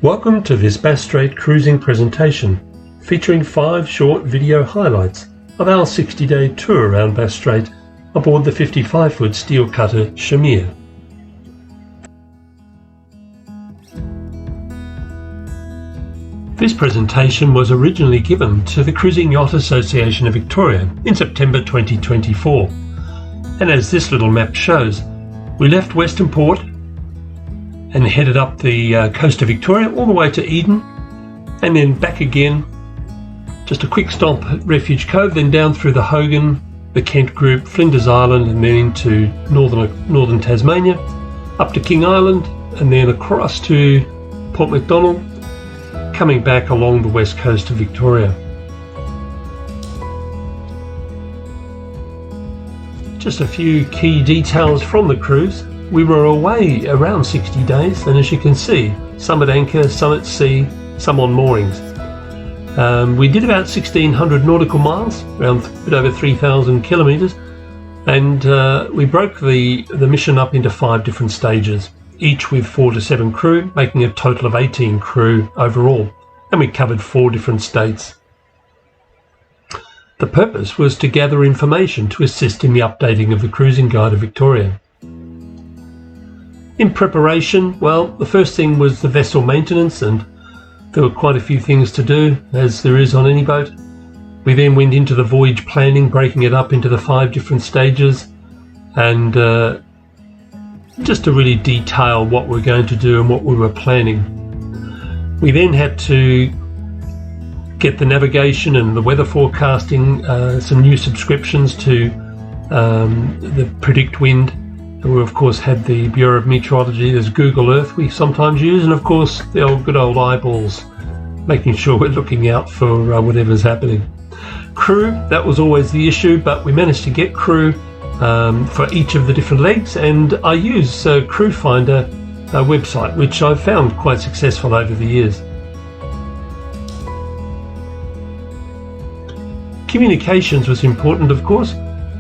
Welcome to this Bass Strait cruising presentation, featuring 5 short video highlights of our 60-day tour around Bass Strait aboard the 55-foot steel cutter Shamir. This presentation was originally given to the Cruising Yacht Association of Victoria in September 2024, and as this little map shows, we left Western Port and headed up the coast of Victoria all the way to Eden, and then back again, just a quick stop at Refuge Cove, then down through the Hogan, the Kent Group, Flinders Island, and then into northern Tasmania, up to King Island, and then across to Port Macdonald, coming back along the west coast of Victoria. Just a few key details from the cruise. We were away around 60 days, and as you can see, some at anchor, some at sea, some on moorings. We did about 1,600 nautical miles, around a bit over 3,000 kilometres, and we broke the mission up into 5 different stages, each with 4 to 7 crew, making a total of 18 crew overall, and we covered 4 different states. The purpose was to gather information to assist in the updating of the Cruising Guide of Victoria. In preparation, well, the first thing was the vessel maintenance, and there were quite a few things to do, as there is on any boat. We then went into the voyage planning, breaking it up into the 5 different stages, and just to really detail what we're going to do and what we were planning. We then had to get the navigation and the weather forecasting, some new subscriptions to the Predict Wind. We of course had the Bureau of Meteorology, there's Google Earth we sometimes use, and of course the good old eyeballs, making sure we're looking out for whatever's happening. Crew, that was always the issue, but we managed to get crew for each of the different legs, and I use Crew Finder website, which I've found quite successful over the years. Communications was important, of course,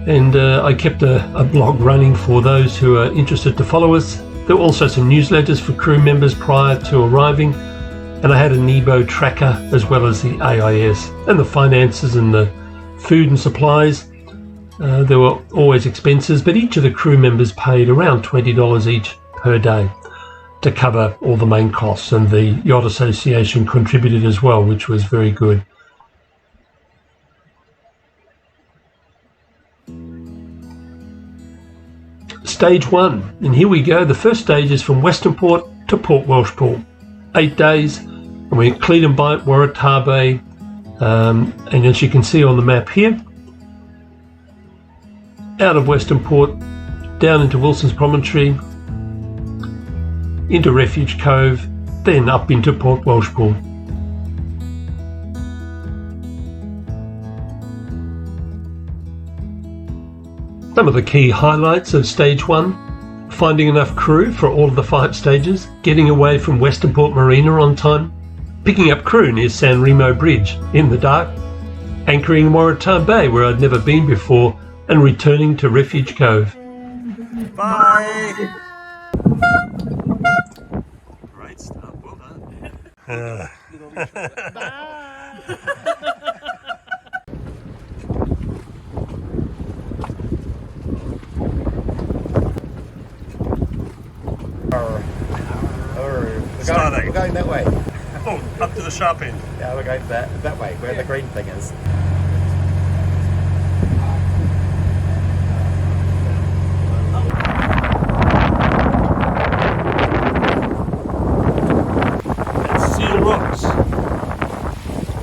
and I kept a blog running for those who are interested to follow us. There were also some newsletters for crew members prior to arriving, and I had a Nebo tracker as well as the AIS, and the finances and the food and supplies. There were always expenses, but each of the crew members paid around $20 each per day to cover all the main costs, and the Yacht Association contributed as well, which was very good. Stage 1, and here we go. The first stage is from Western Port to Port Welshpool. 8 days, and we're at Cleedon Bight, Waratah Bay, and as you can see on the map here, out of Western Port, down into Wilson's Promontory, into Refuge Cove, then up into Port Welshpool. Some of the key highlights of Stage 1, finding enough crew for all of the 5 stages, getting away from Western Port Marina on time, picking up crew near San Remo Bridge in the dark, anchoring in Waratah Bay where I'd never been before, and returning to Refuge Cove. Bye! Great start, well done. We're going that way. Oh, up to the sharp end. Yeah, we're going that way, where the green thing is. That's Seal Rocks,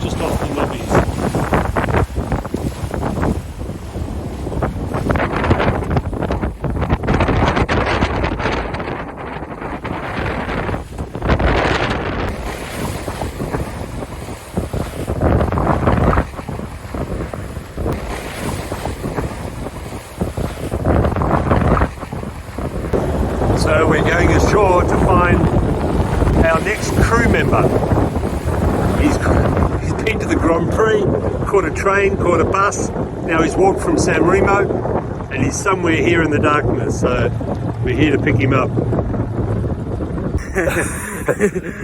just off the lobbies. So we're going ashore to find our next crew member. He's been to the Grand Prix, caught a train, caught a bus. Now he's walked from San Remo and he's somewhere here in the darkness. So we're here to pick him up.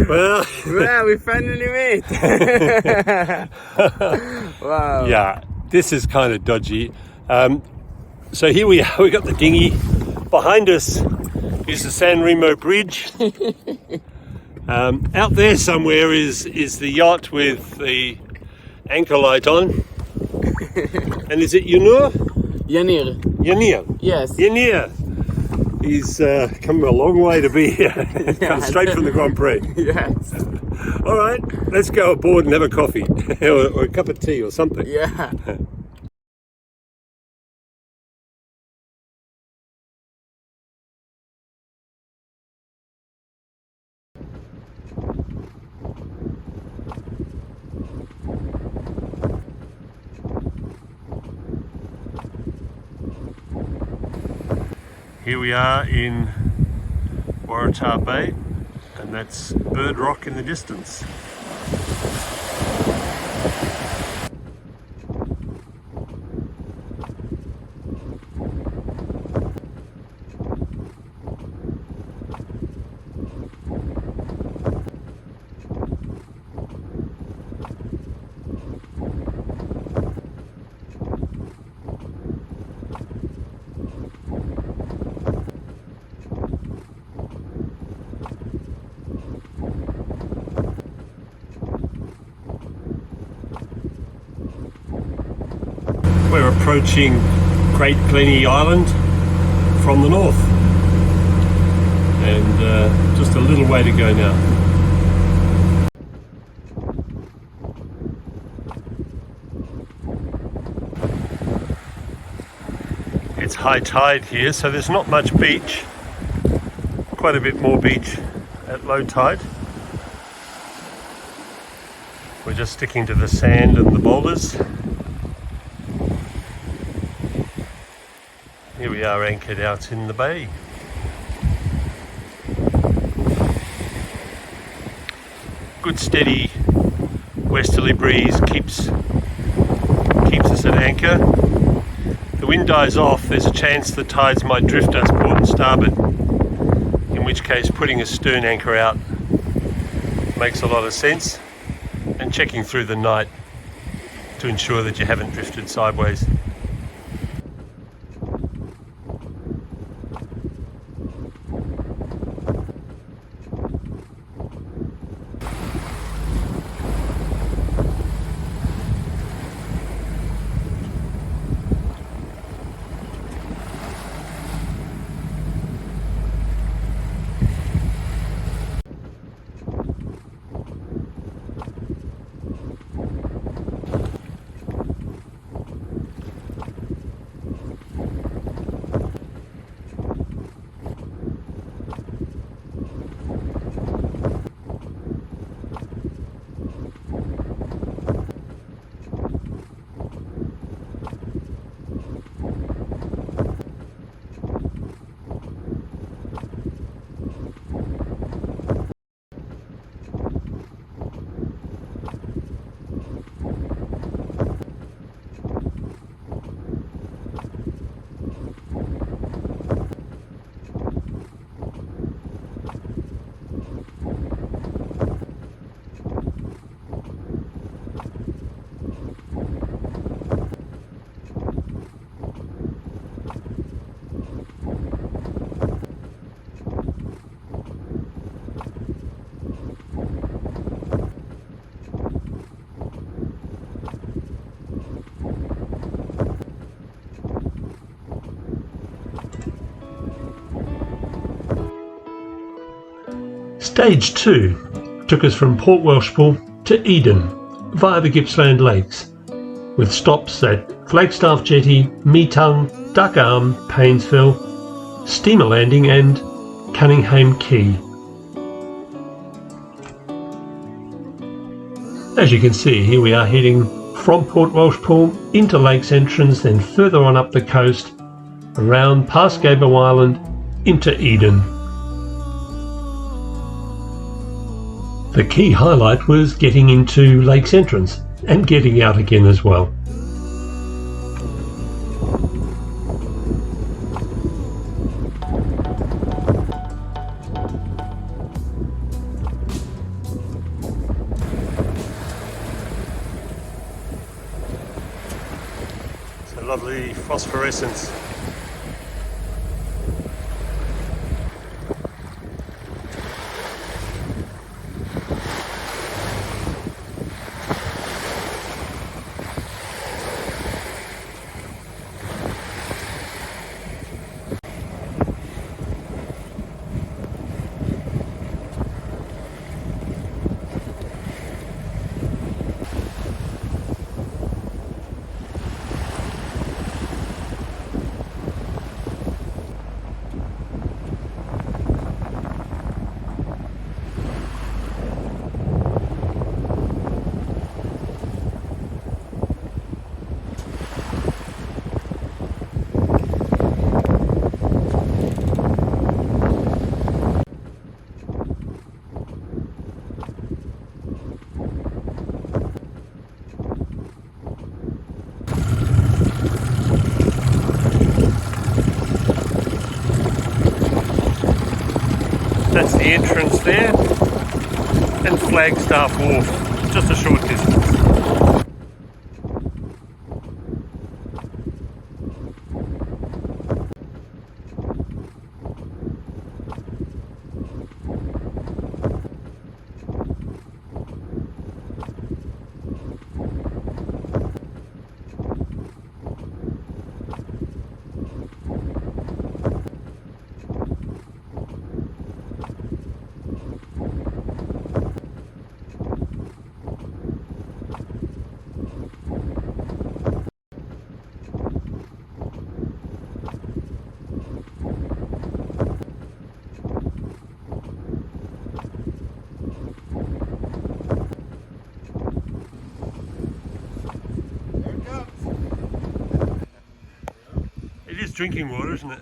Well, Well, we finally made. Wow. yeah, this is kind of dodgy. So here we are, we got the dinghy. Behind us is the San Remo Bridge. Out there somewhere is the yacht with the anchor light on. And is it Yanir? Yanir. Yanir. Yes. Yanir. He's come a long way to be here. Come straight from the Grand Prix. Yes. All right, let's go aboard and have a coffee or a cup of tea or something. Yeah. Here we are in Waratah Bay, and that's Bird Rock in the distance. We're approaching Great Glenny Island from the north, and just a little way to go now. It's high tide here, so there's not much beach. Quite a bit more beach at low tide. We're just sticking to the sand and the boulders. Here we are anchored out in the bay. Good steady westerly breeze keeps us at anchor. The wind dies off, there's a chance the tides might drift us port and starboard, in which case putting a stern anchor out makes a lot of sense, and checking through the night to ensure that you haven't drifted sideways. Stage 2 took us from Port Welshpool to Eden via the Gippsland Lakes, with stops at Flagstaff Jetty, Meetung, Duck Arm, Painesville, Steamer Landing and Cunningham Quay. As you can see, here we are heading from Port Welshpool into Lakes Entrance, then further on up the coast, around past Gabo Island into Eden. The key highlight was getting into Lakes Entrance and getting out again as well. lovely phosphorescence. That's the entrance there, and Flagstaff Wharf, just a short distance. It is drinking water, isn't it?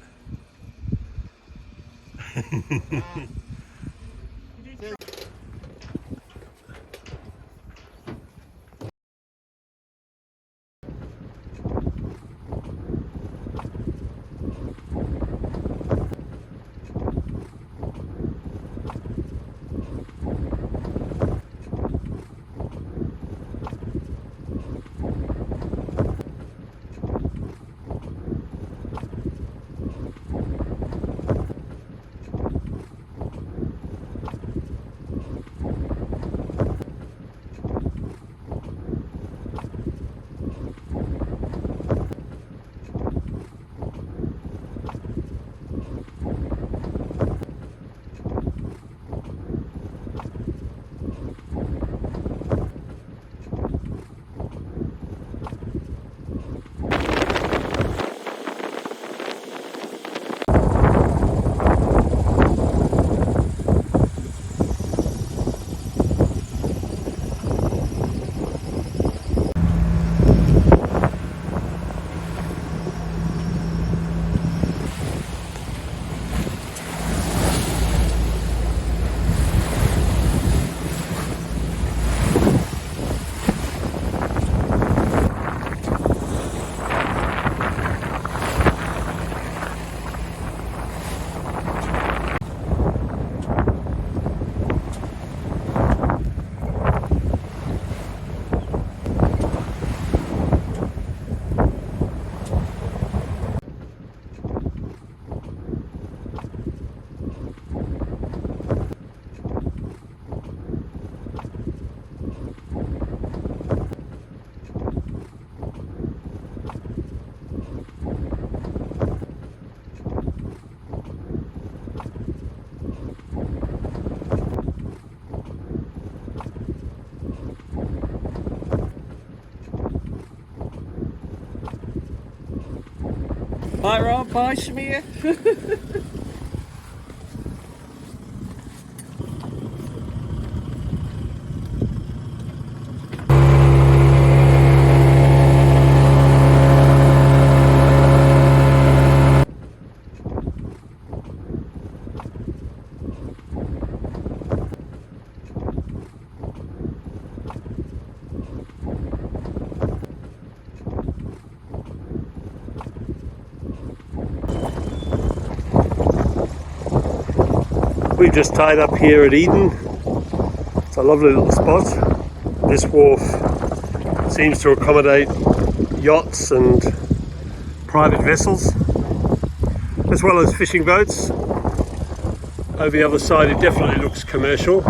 Bye Rob, bye Shamir. We've just tied up here at Eden. It's a lovely little spot. This wharf seems to accommodate yachts and private vessels, as well as fishing boats. Over the other side it definitely looks commercial.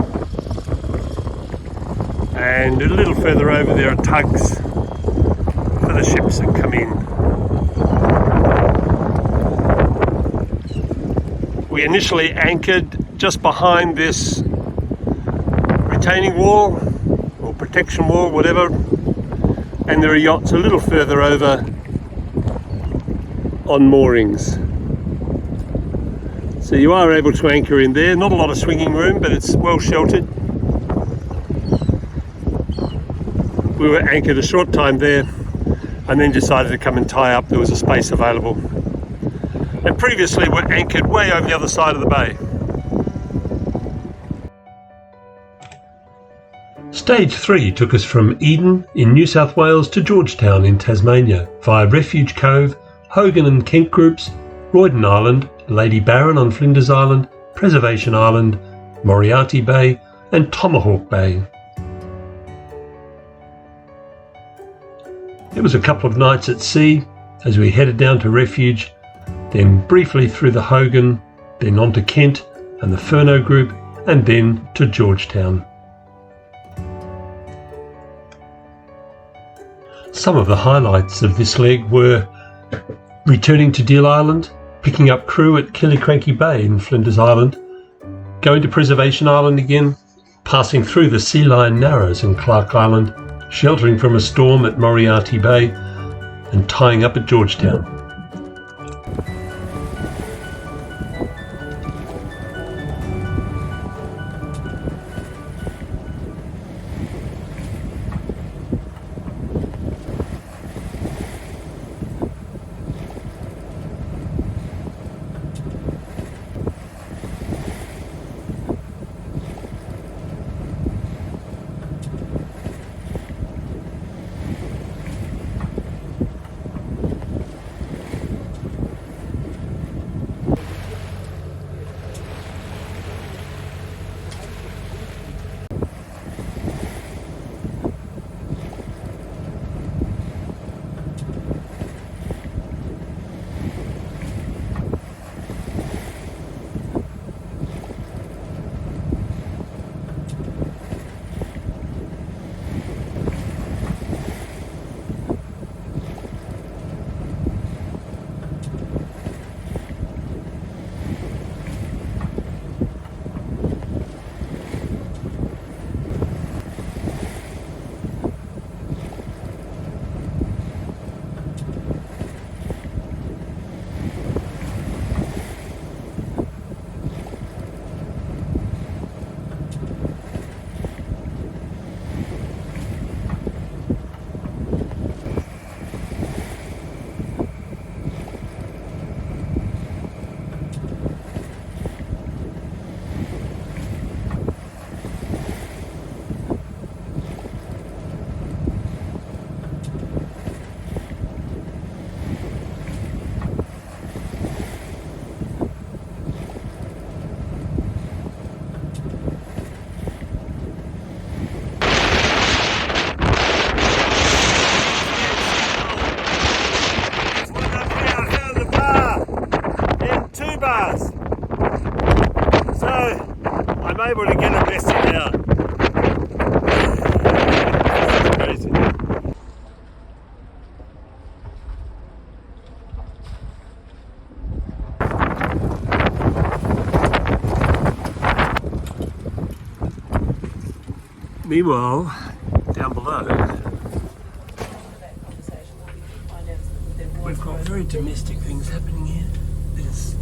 And a little further over there are tugs for the ships that come in. We initially anchored just behind this retaining wall or protection wall, whatever, and there are yachts a little further over on moorings. So you are able to anchor in there. Not a lot of swinging room, but it's well sheltered. We were anchored a short time there and then decided to come and tie up. There was a space available. And previously we're anchored way over the other side of the bay. Stage 3 took us from Eden in New South Wales to Georgetown in Tasmania via Refuge Cove, Hogan and Kent Groups, Royden Island, Lady Baron on Flinders Island, Preservation Island, Moriarty Bay and Tomahawk Bay. It was a couple of nights at sea as we headed down to Refuge, then briefly through the Hogan, then on to Kent and the Furneaux Group, and then to Georgetown. Some of the highlights of this leg were returning to Deal Island, picking up crew at Killiecrankie Bay in Flinders Island, going to Preservation Island again, passing through the Sea Lion Narrows in Clark Island, sheltering from a storm at Moriarty Bay, and tying up at Georgetown. I'm able to get a message out. Crazy. Meanwhile, down below, we've got very domestic things happening here. There's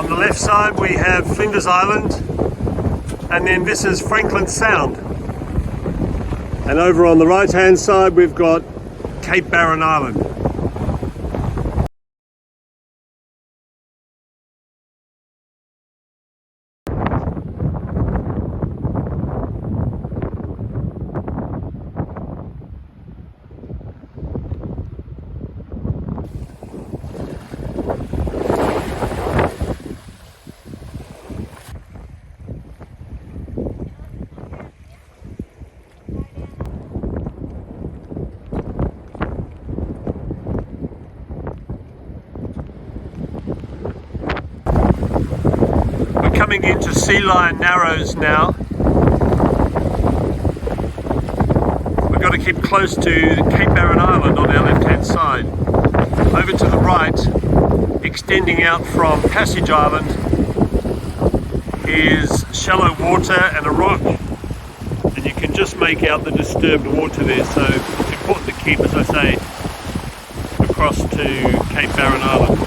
On the left side we have Flinders Island, and then this is Franklin Sound. And over on the right hand side we've got Cape Barren Island. Coming into Sea Lion Narrows now. We've got to keep close to Cape Barren Island on our left hand side. Over to the right, extending out from Passage Island, is shallow water and a rock, and you can just make out the disturbed water there, so it's important to keep, as I say, across to Cape Barren Island.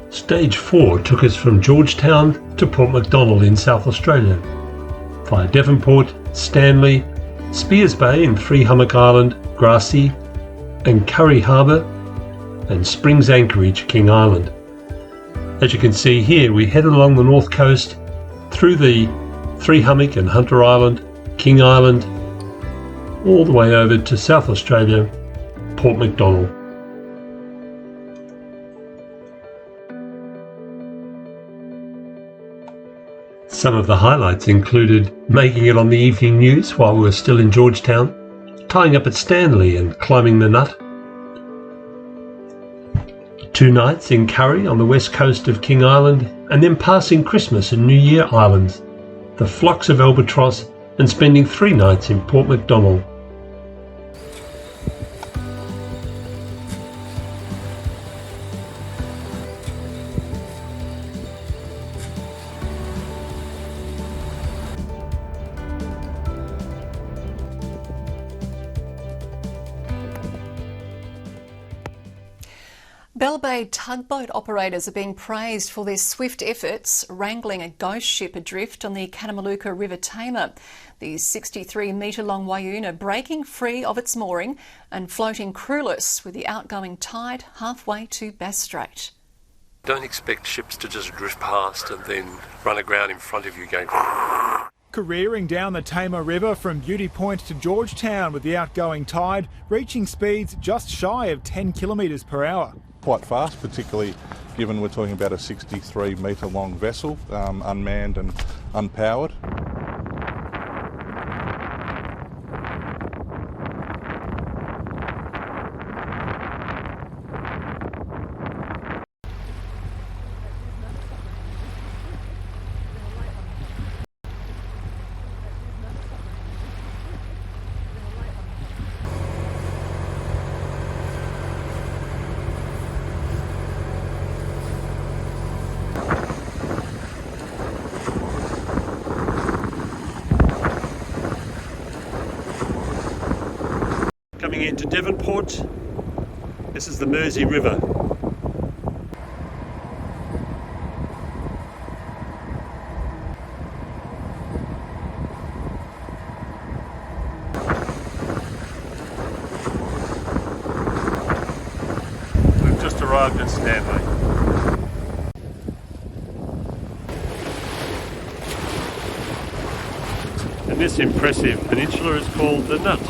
Stage 4 took us from Georgetown to Port Macdonald in South Australia, via Devonport, Stanley, Spears Bay in Three Hummock Island, Grassy and Curry Harbour, and Springs Anchorage, King Island. As you can see here, we headed along the north coast through the Three Hummock and Hunter Island, King Island, all the way over to South Australia, Port Macdonald. Some of the highlights included making it on the evening news while we were still in Georgetown, tying up at Stanley and climbing the Nut. 2 nights in Curry on the west coast of King Island, and then passing Christmas and New Year Islands, the flocks of albatross, and spending 3 nights in Port Macdonald. Bell Bay tugboat operators are being praised for their swift efforts wrangling a ghost ship adrift on the Kanamaluka River Tamer. The 63-metre-long Wayuna breaking free of its mooring and floating crewless with the outgoing tide halfway to Bass Strait. Don't expect ships to just drift past and then run aground in front of you going... Careering down the Tamer River from Beauty Point to Georgetown with the outgoing tide, reaching speeds just shy of 10 kilometres per hour. Quite fast, particularly given we're talking about a 63-metre long vessel, unmanned and unpowered. into Devonport. This is the Mersey River. We've just arrived at Stanley. And this impressive peninsula is called the Nut.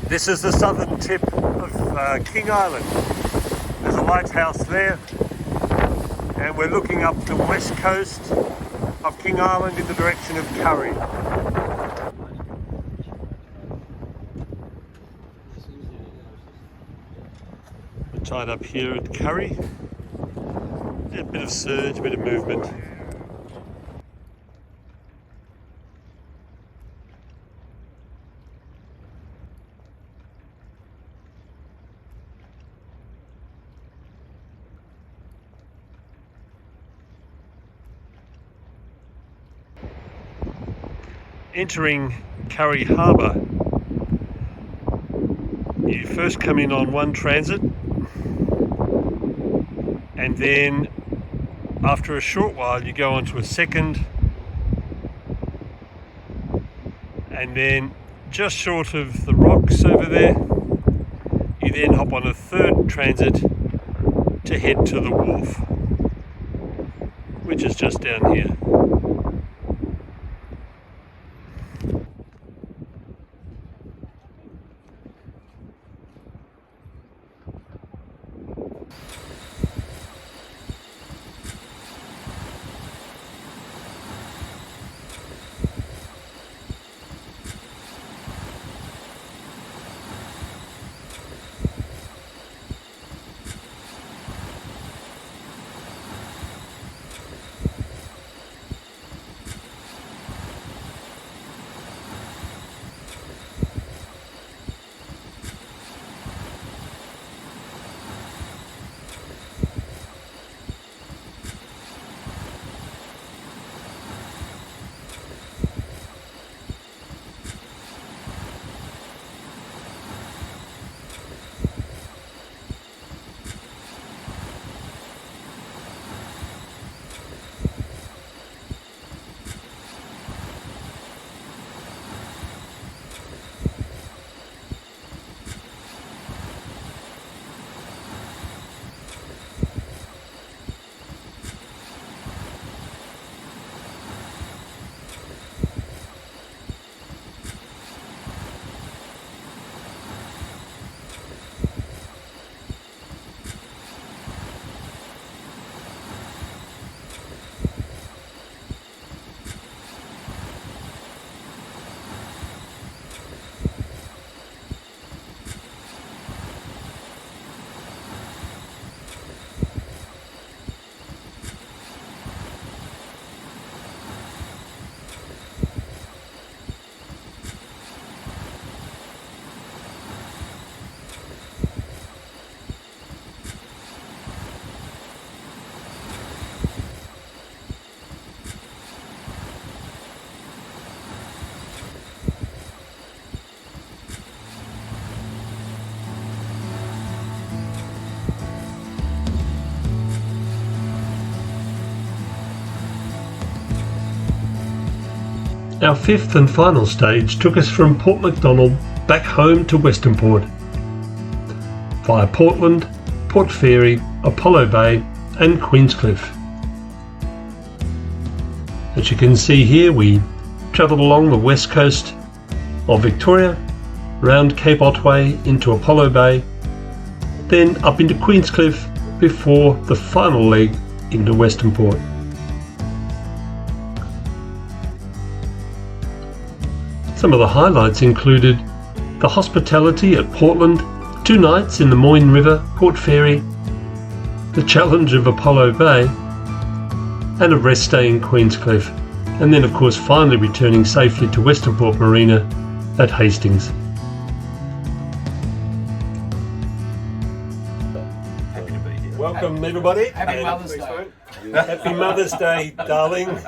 This is the southern tip of King Island. There's a lighthouse there, and we're looking up the west coast of King Island in the direction of Curry. We're tied up here at Curry. A bit of surge, a bit of movement. Entering Curry Harbour, you first come in on one transit, and then after a short while you go onto a second, and then just short of the rocks over there you then hop on a third transit to head to the wharf, which is just down here. Our fifth and final stage took us from Port Macdonald back home to Western Port, via Portland, Port Fairy, Apollo Bay and Queenscliff. As you can see here, we travelled along the west coast of Victoria, round Cape Otway into Apollo Bay, then up into Queenscliff before the final leg into Western Port. Some of the highlights included the hospitality at Portland, 2 nights in the Moyne River, Port Fairy, the challenge of Apollo Bay, and a rest day in Queenscliff, and then of course finally returning safely to Western Port Marina at Hastings. Welcome everybody. Happy Mother's Day. Happy Mother's Day, darling.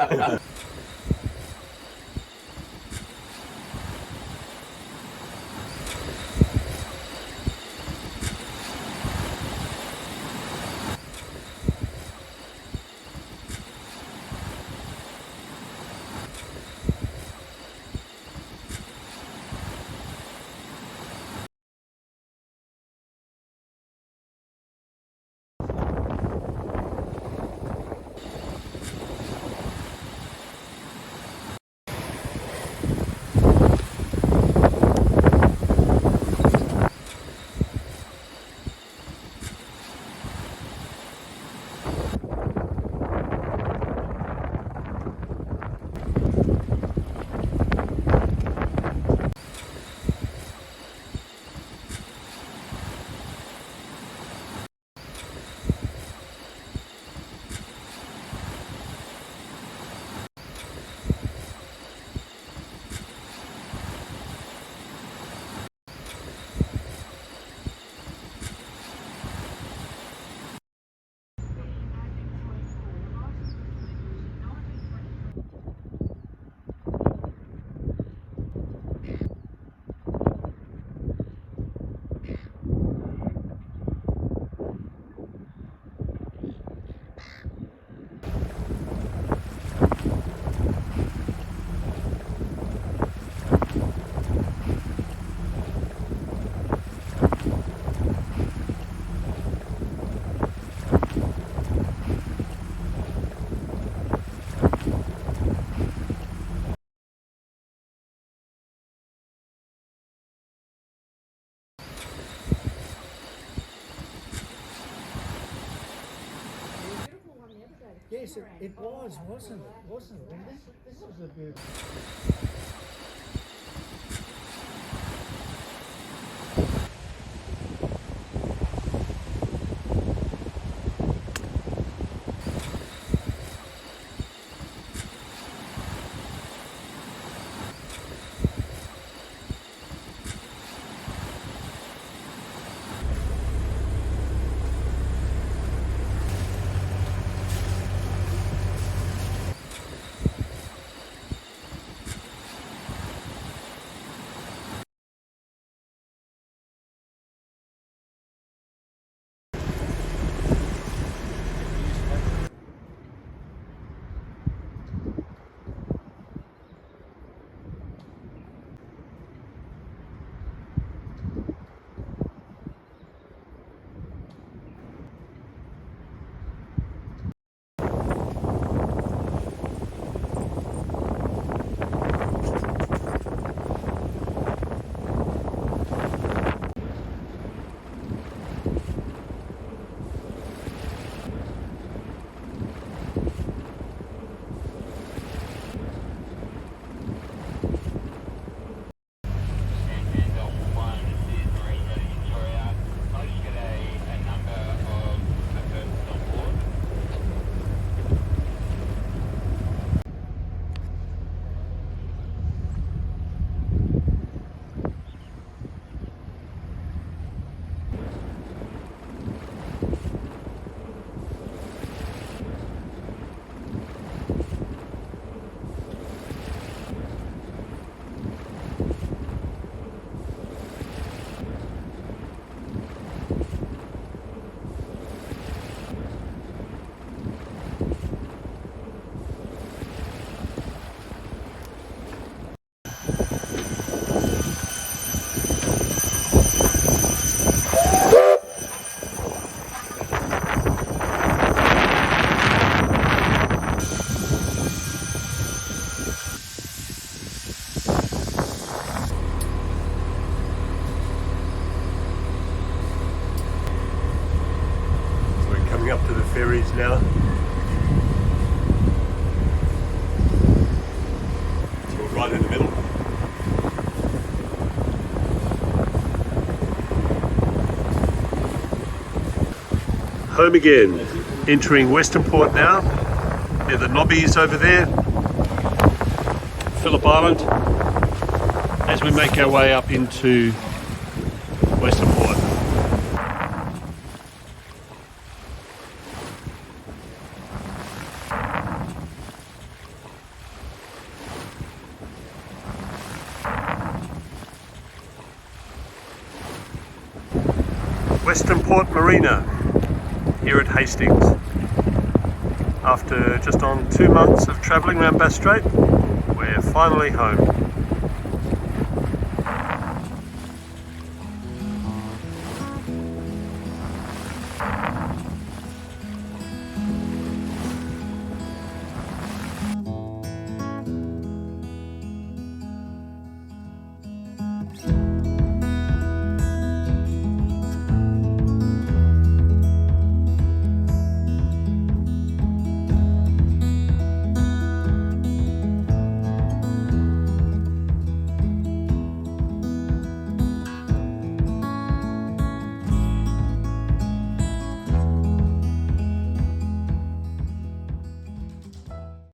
Yes, it was, wasn't it? Wasn't it? And this was a beautiful. ferries now. So we're right in the middle. Home again, entering Western Port now. Near the Nobbies over there, Phillip Island, as we make our way up into Western Port. Western Port Marina here at Hastings. After just on 2 months of travelling around Bass Strait, we're finally home.